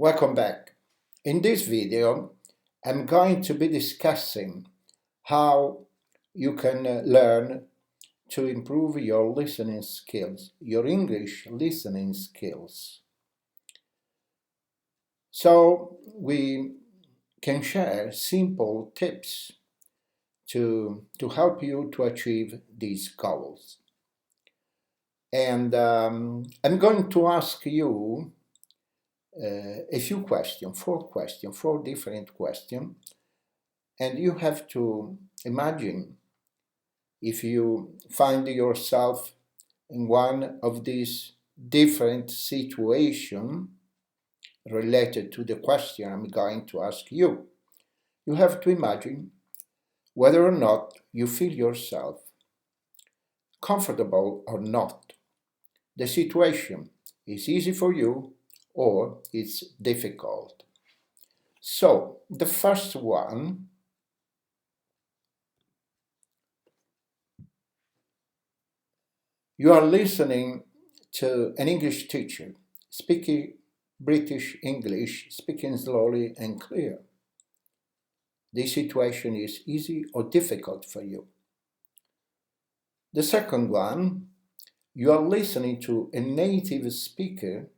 Welcome back. In this video, I'm going to be discussing how you can learn to improve your listening skills, your English listening skills. So we can share simple tips to help you to achieve these goals. And I'm going to ask you a few questions, four different questions, and you have to imagine if you find yourself in one of these different situations related to the question I'm going to ask you. You have to imagine whether or not you feel yourself comfortable or not. The situation is easy for you or it's difficult. So, the first one, you are listening to an English teacher speaking British English, speaking slowly and clear. This situation is easy or difficult for you. The second one, you are listening to a native speaker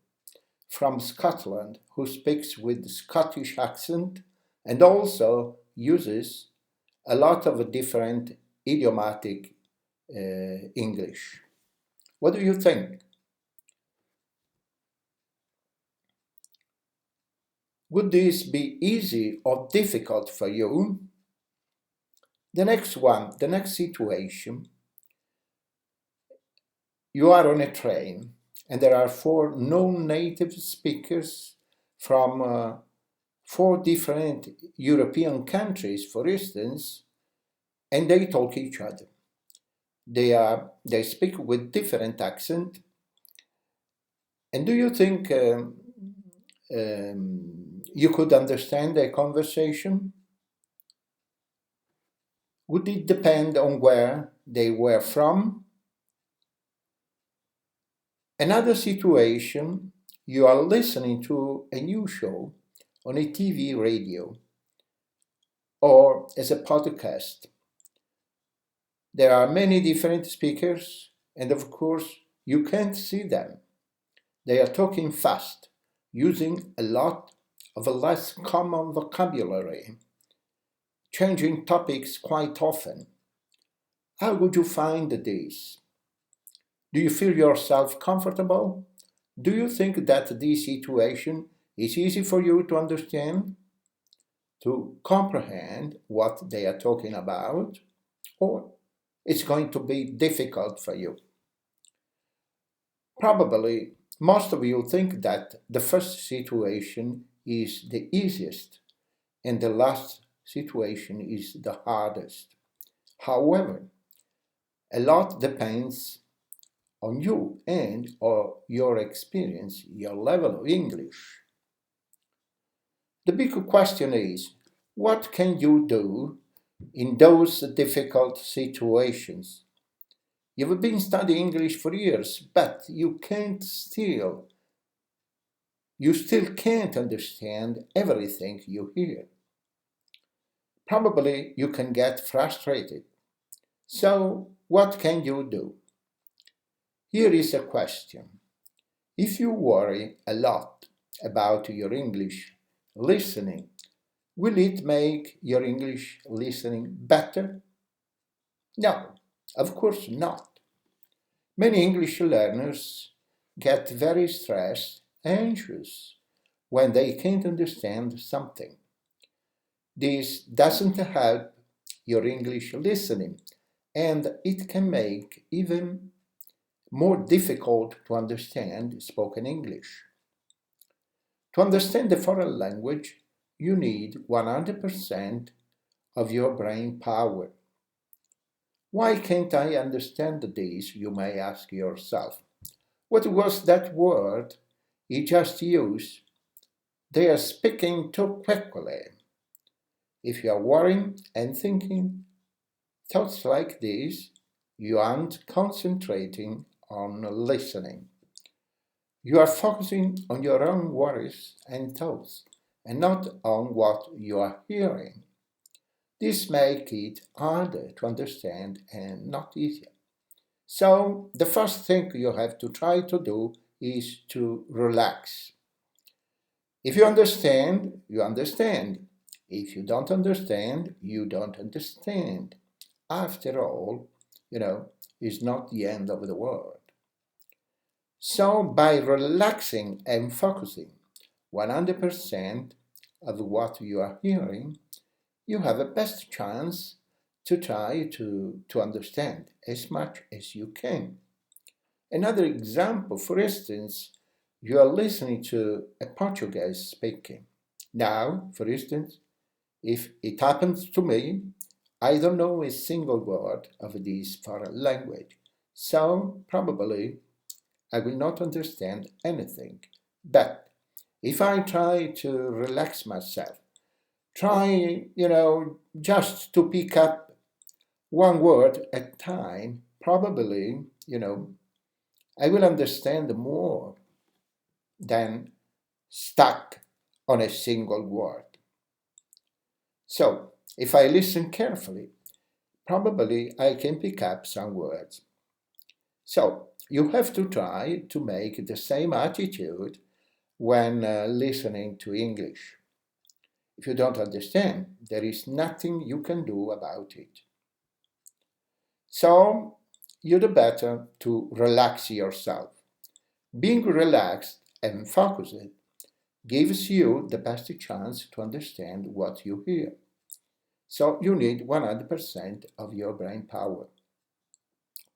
from Scotland who speaks with Scottish accent and also uses a lot of different idiomatic English. What do you think? Would this be easy or difficult for you? The next one, the next situation, you are on a train and there are four non-native speakers from four different European countries, for instance, and they talk each other. They speak with different accent. And do you think you could understand a conversation? Would it depend on where they were from? Another situation, you are listening to a new show on a TV radio or as a podcast. There are many different speakers, and of course, you can't see them. They are talking fast, using a lot of a less common vocabulary, changing topics quite often. How would you find this? Do you feel yourself comfortable? Do you think that this situation is easy for you to understand, to comprehend what they are talking about, or it's going to be difficult for you? Probably most of you think that the first situation is the easiest and the last situation is the hardest. However, a lot depends on you and or your experience, your level of English. The big question is, what can you do in those difficult situations? You've been studying English for years, but you still can't understand everything you hear. Probably you can get frustrated. So, what can you do? Here is a question. If you worry a lot about your English listening, will it make your English listening better? No, of course not. Many English learners get very stressed, anxious, when they can't understand something. This doesn't help your English listening, and it can make even more difficult to understand spoken English. To understand the foreign language, you need 100% of your brain power. Why can't I understand this, you may ask yourself. What was that word he just used? They are speaking too quickly. If you are worrying and thinking thoughts like this, you aren't concentrating on listening. You are focusing on your own worries and thoughts and not on what you are hearing. This makes it harder to understand and not easier. So, the first thing you have to try to do is to relax. If you understand, you understand. If you don't understand, you don't understand. After all, it's not the end of the world. So, by relaxing and focusing 100% of what you are hearing, you have a best chance to try to understand as much as you can. Another example, for instance, you are listening to a Portuguese speaking. Now, for instance, if it happens to me, I don't know a single word of this foreign language, so probably I will not understand anything. But if I try to relax myself, try, just to pick up one word at a time, probably, I will understand more than stuck on a single word. So, if I listen carefully, probably I can pick up some words. So, you have to try to make the same attitude when listening to English. If you don't understand, there is nothing you can do about it. So, you do better to relax yourself. Being relaxed and focused gives you the best chance to understand what you hear. So you need 100% of your brain power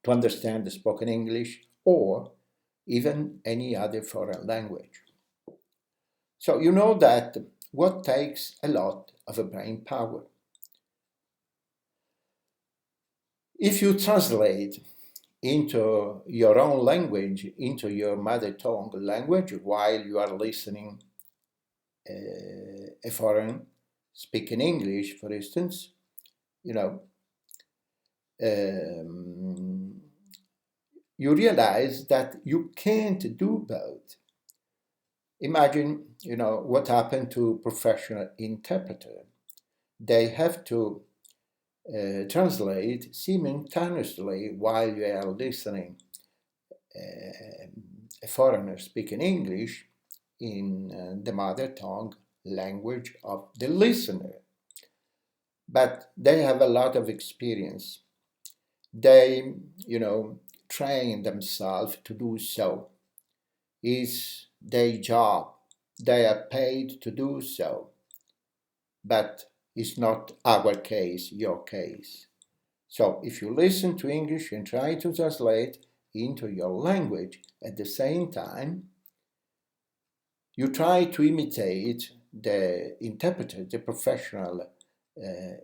to understand the spoken English or even any other foreign language. So you know that what takes a lot of a brain power. If you translate into your own language, into your mother tongue language, while you are listening a foreign speaking English, for instance, um, you realize that you can't do both. Imagine, what happened to professional interpreter. They have to translate simultaneously while you are listening a foreigner speaking English in the mother tongue language of the listener. But they have a lot of experience. They, train themselves to do so. It's their job. They are paid to do so. But it's not our case, your case. So if you listen to English and try to translate into your language at the same time, you try to imitate the interpreter, the professional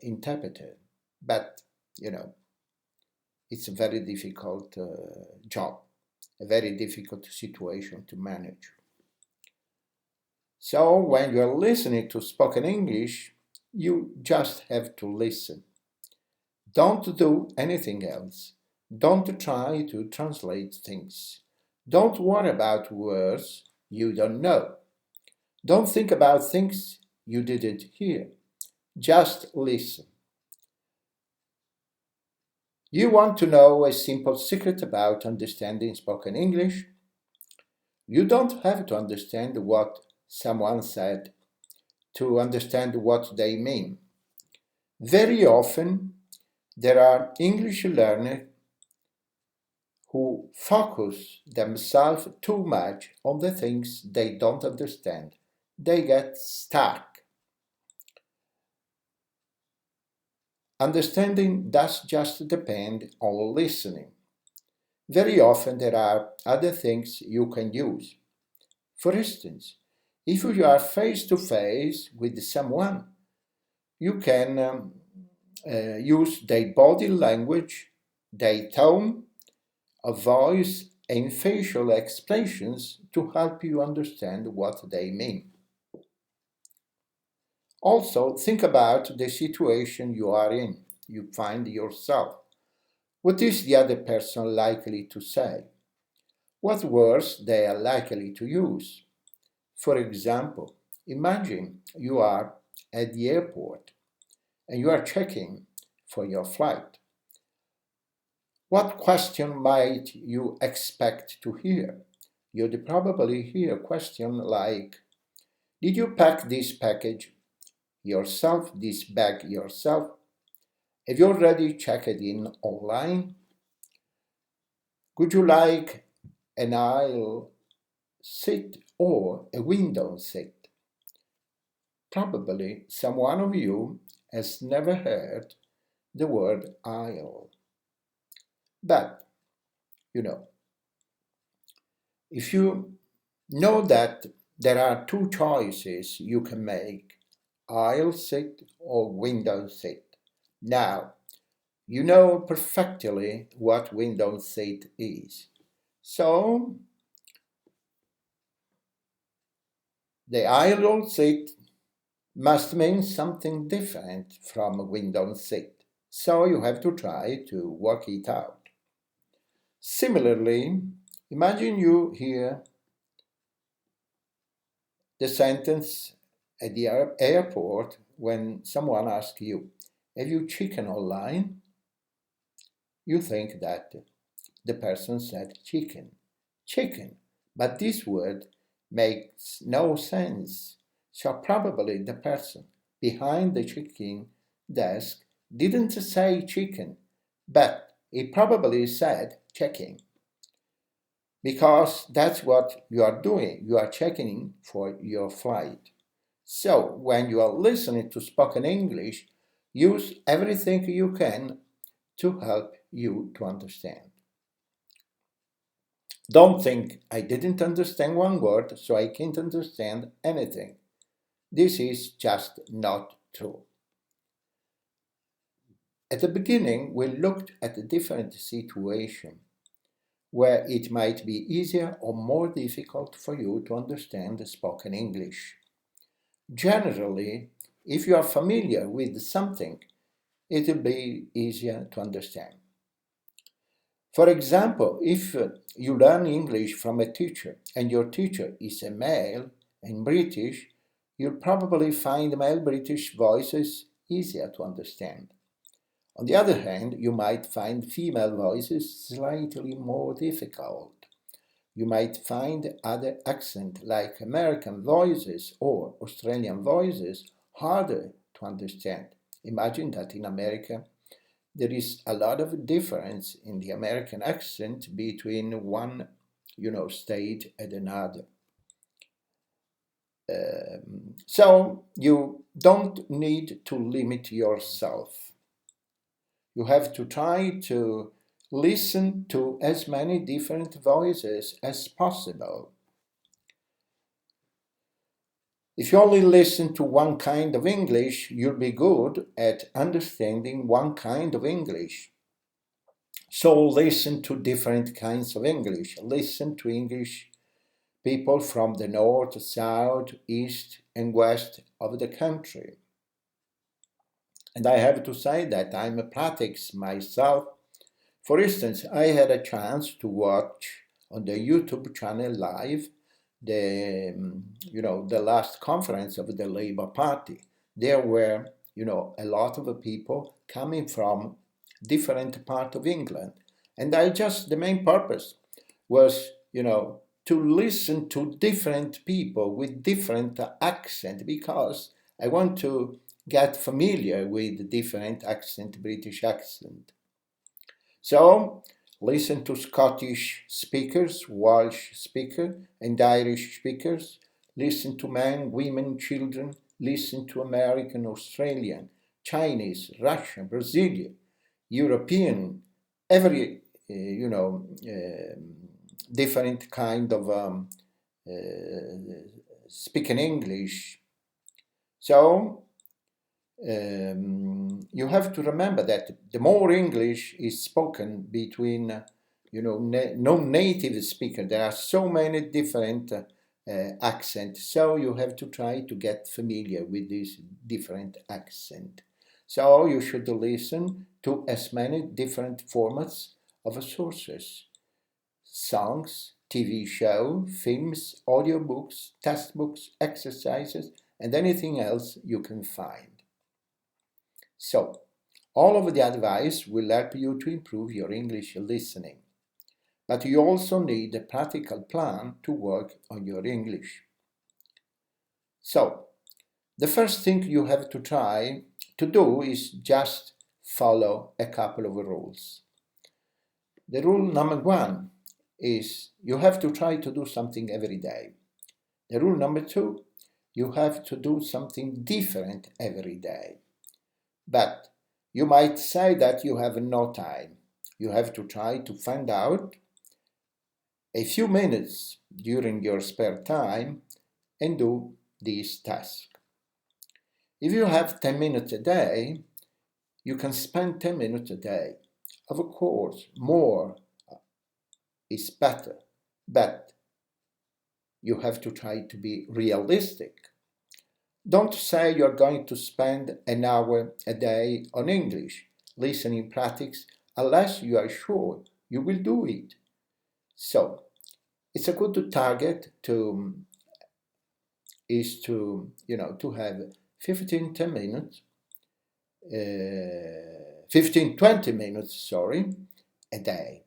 interpreter. But, it's a very difficult job, a very difficult situation to manage. So when you're listening to spoken English, you just have to listen. Don't do anything else. Don't try to translate things. Don't worry about words you don't know. Don't think about things you didn't hear. Just listen. You want to know a simple secret about understanding spoken English? You don't have to understand what someone said to understand what they mean. Very often, there are English learners who focus themselves too much on the things they don't understand. They get stuck. Understanding does just depend on listening. Very often there are other things you can use. For instance, if you are face to face with someone, you can use their body language, their tone of voice, and facial expressions to help you understand what they mean. Also, think about the situation you are in, you find yourself. What is the other person likely to say? what words they are likely to use. For example, imagine you are at the airport and you are checking for your flight. What question might you expect to hear? You'd probably hear a question like, did you pack this package yourself, this bag yourself? Have you already checked it in online? Would you like an aisle seat or a window seat? Probably some one of you has never heard the word aisle. But, if you know that there are two choices you can make, aisle seat or window seat. Now, you know perfectly what window seat is. So, the aisle seat must mean something different from a window seat. So you have to try to work it out. Similarly, imagine you hear the sentence at the airport when someone asks you, have you chicken online? You think that the person said chicken, but this word makes no sense. So probably the person behind the chicken desk didn't say chicken, but he probably said checking. Because that's what you are doing. You are checking for your flight. So when you are listening to spoken English, use everything you can to help you to understand. Don't think I didn't understand one word, so I can't understand anything. This is just not true. At the beginning, we looked at a different situation where it might be easier or more difficult for you to understand the spoken English. Generally, if you are familiar with something, it will be easier to understand. For example, if you learn English from a teacher and your teacher is a male and British, you'll probably find male British voices easier to understand. On the other hand, you might find female voices slightly more difficult. You might find other accents like American voices or Australian voices harder to understand. Imagine that in America there is a lot of difference in the American accent between one, state and another. So you don't need to limit yourself. You have to try to listen to as many different voices as possible. If you only listen to one kind of English, you'll be good at understanding one kind of English. So listen to different kinds of English. Listen to English people from the north, south, east, and west of the country. And I have to say that I'm a practice myself. For instance, I had a chance to watch on the YouTube channel live the last conference of the Labour Party. There were, a lot of people coming from different part of England. And the main purpose was, to listen to different people with different accent because I want to get familiar with different accent, British accent. So listen to Scottish speakers, Welsh speakers, and Irish speakers. Listen to men, women, children. Listen to American, Australian, Chinese, Russian, Brazilian, European, every, different kind of speaking English. So you have to remember that the more English is spoken between, non-native speakers, there are so many different accents. So you have to try to get familiar with these different accents. So you should listen to as many different formats of sources, songs, TV show, films, audiobooks, textbooks, exercises, and anything else you can find. So, all of the advice will help you to improve your English listening. But you also need a practical plan to work on your English. So, the first thing you have to try to do is just follow a couple of rules. The rule number 1 is you have to try to do something every day. The rule number 2, you have to do something different every day. But you might say that you have no time. You have to try to find out a few minutes during your spare time and do this task. If you have 10 minutes a day, you can spend 10 minutes a day. Of course, more is better, but you have to try to be realistic. Don't say you're going to spend an hour a day on English listening practice unless you are sure you will do it. So, it's a good target to have 15-20 minutes a day.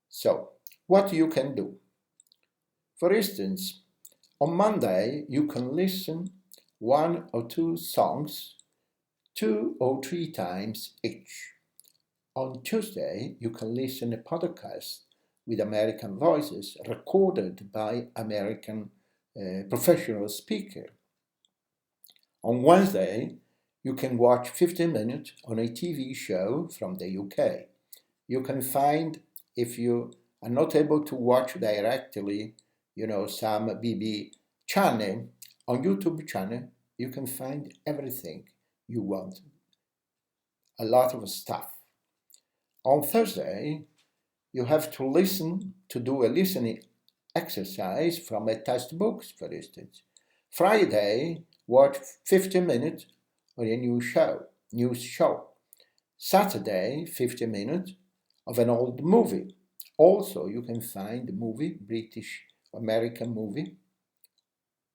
So, what you can do? For instance, on Monday, you can listen 1 or 2 songs 2 or 3 times each. On Tuesday, you can listen to a podcast with American voices recorded by American professional speaker. On Wednesday, you can watch 15 minutes on a TV show from the UK. You can find, if you are not able to watch directly, some BB channel, on YouTube channel, you can find everything you want. A lot of stuff. On Thursday, you have to do a listening exercise from a textbook, for instance. Friday, watch 15 minutes on a news show. Saturday, 15 minutes of an old movie. Also, you can find the movie, British American movie,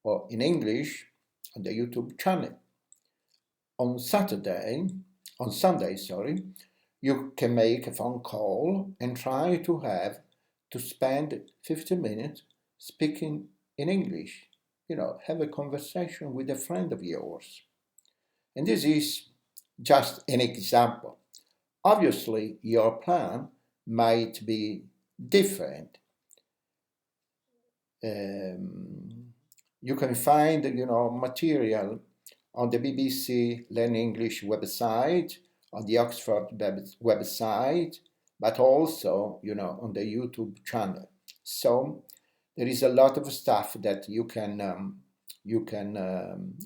or in English on the YouTube channel. On Sunday, you can make a phone call and try to spend 15 minutes speaking in English. Have a conversation with a friend of yours. And this is just an example. Obviously, your plan might be different. You can find, material on the BBC Learn English website, on the Oxford website, but also, on the YouTube channel. So there is a lot of stuff that you can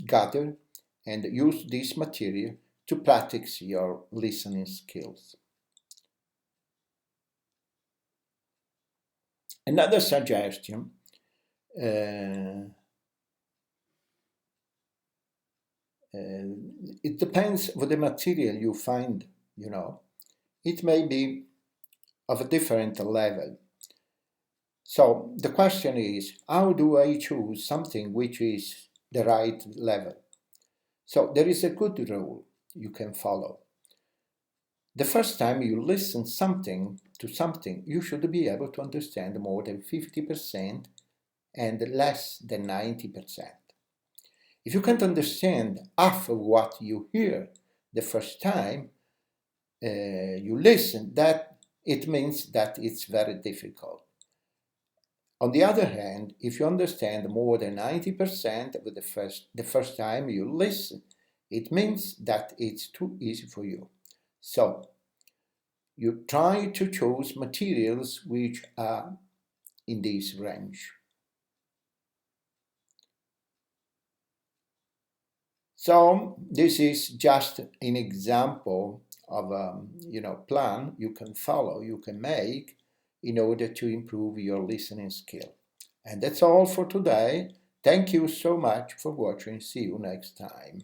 gather and use this material to practice your listening skills. Another suggestion, it depends on the material you find, It may be of a different level. So the question is, how do I choose something which is the right level? So there is a good rule you can follow. The first time you listen to something, you should be able to understand more than 50% and less than 90%. If you can't understand half of what you hear the first time you listen, that it means that it's very difficult. On the other hand, if you understand more than 90% of the first time you listen, it means that it's too easy for you. So, you try to choose materials which are in this range. So, this is just an example of a plan you can follow, you can make in order to improve your listening skill. And that's all for today. Thank you so much for watching. See you next time.